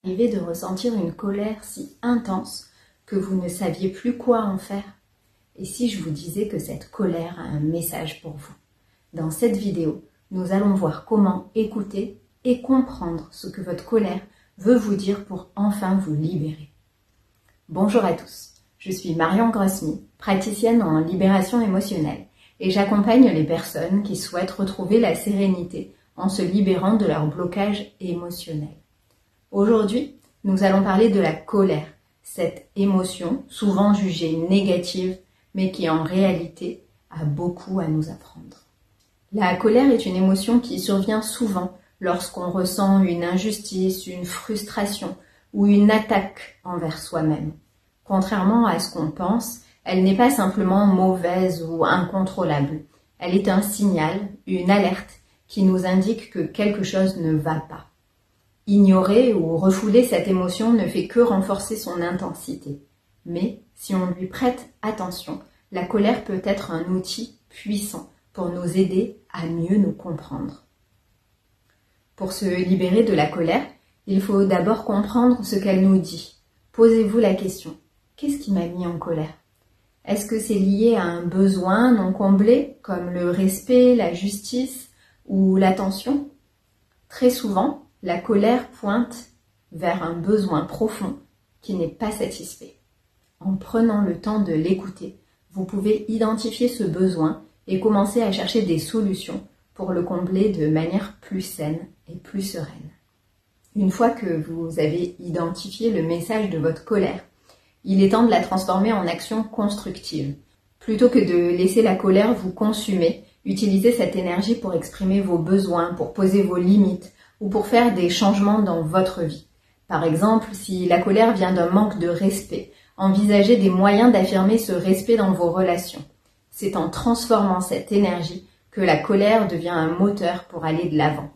Arrivé de ressentir une colère si intense que vous ne saviez plus quoi en faire? Et si je vous disais que cette colère a un message pour vous? Dans cette vidéo, nous allons voir comment écouter et comprendre ce que votre colère veut vous dire pour enfin vous libérer. Bonjour à tous, je suis Marion Grosny, praticienne en libération émotionnelle et j'accompagne les personnes qui souhaitent retrouver la sérénité en se libérant de leur blocage émotionnel. Aujourd'hui, nous allons parler de la colère, cette émotion souvent jugée négative, mais qui en réalité a beaucoup à nous apprendre. La colère est une émotion qui survient souvent lorsqu'on ressent une injustice, une frustration ou une attaque envers soi-même. Contrairement à ce qu'on pense, elle n'est pas simplement mauvaise ou incontrôlable. Elle est un signal, une alerte qui nous indique que quelque chose ne va pas. Ignorer ou refouler cette émotion ne fait que renforcer son intensité. Mais si on lui prête attention, la colère peut être un outil puissant pour nous aider à mieux nous comprendre. Pour se libérer de la colère, il faut d'abord comprendre ce qu'elle nous dit. Posez-vous la question, qu'est-ce qui m'a mis en colère? Est-ce que c'est lié à un besoin non comblé, comme le respect, la justice ou l'attention? Très souvent, la colère pointe vers un besoin profond qui n'est pas satisfait. En prenant le temps de l'écouter, vous pouvez identifier ce besoin et commencer à chercher des solutions pour le combler de manière plus saine et plus sereine. Une fois que vous avez identifié le message de votre colère, il est temps de la transformer en action constructive. Plutôt que de laisser la colère vous consumer, utilisez cette énergie pour exprimer vos besoins, pour poser vos limites, ou pour faire des changements dans votre vie. Par exemple, si la colère vient d'un manque de respect, envisagez des moyens d'affirmer ce respect dans vos relations. C'est en transformant cette énergie que la colère devient un moteur pour aller de l'avant.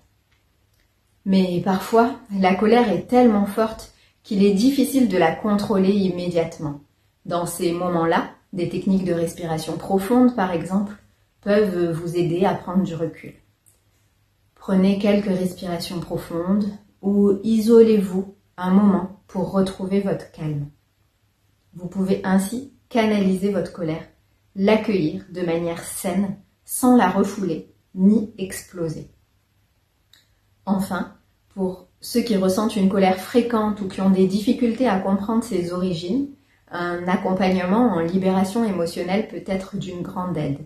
Mais parfois, la colère est tellement forte qu'il est difficile de la contrôler immédiatement. Dans ces moments-là, des techniques de respiration profonde, par exemple, peuvent vous aider à prendre du recul. Prenez quelques respirations profondes ou isolez-vous un moment pour retrouver votre calme. Vous pouvez ainsi canaliser votre colère, l'accueillir de manière saine, sans la refouler ni exploser. Enfin, pour ceux qui ressentent une colère fréquente ou qui ont des difficultés à comprendre ses origines, un accompagnement en libération émotionnelle peut être d'une grande aide.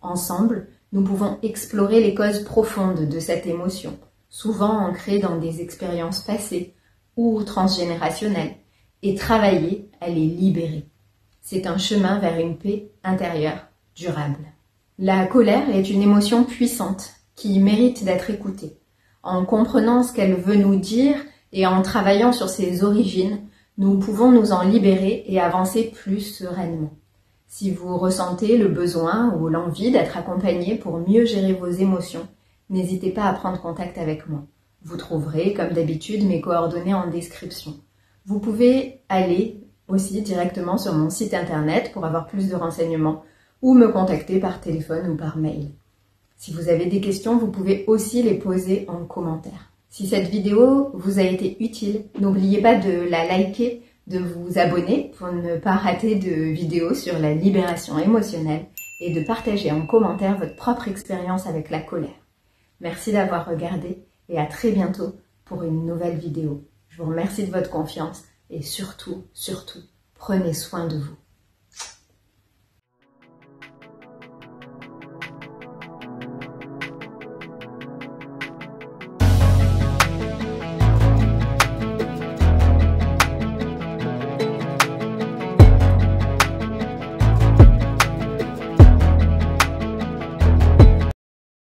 Ensemble, nous pouvons explorer les causes profondes de cette émotion, souvent ancrées dans des expériences passées ou transgénérationnelles, et travailler à les libérer. C'est un chemin vers une paix intérieure durable. La colère est une émotion puissante qui mérite d'être écoutée. En comprenant ce qu'elle veut nous dire et en travaillant sur ses origines, nous pouvons nous en libérer et avancer plus sereinement. Si vous ressentez le besoin ou l'envie d'être accompagné pour mieux gérer vos émotions, n'hésitez pas à prendre contact avec moi. Vous trouverez, comme d'habitude, mes coordonnées en description. Vous pouvez aller aussi directement sur mon site internet pour avoir plus de renseignements ou me contacter par téléphone ou par mail. Si vous avez des questions, vous pouvez aussi les poser en commentaire. Si cette vidéo vous a été utile, n'oubliez pas de la liker, de vous abonner pour ne pas rater de vidéos sur la libération émotionnelle et de partager en commentaire votre propre expérience avec la colère. Merci d'avoir regardé et à très bientôt pour une nouvelle vidéo. Je vous remercie de votre confiance et surtout, prenez soin de vous.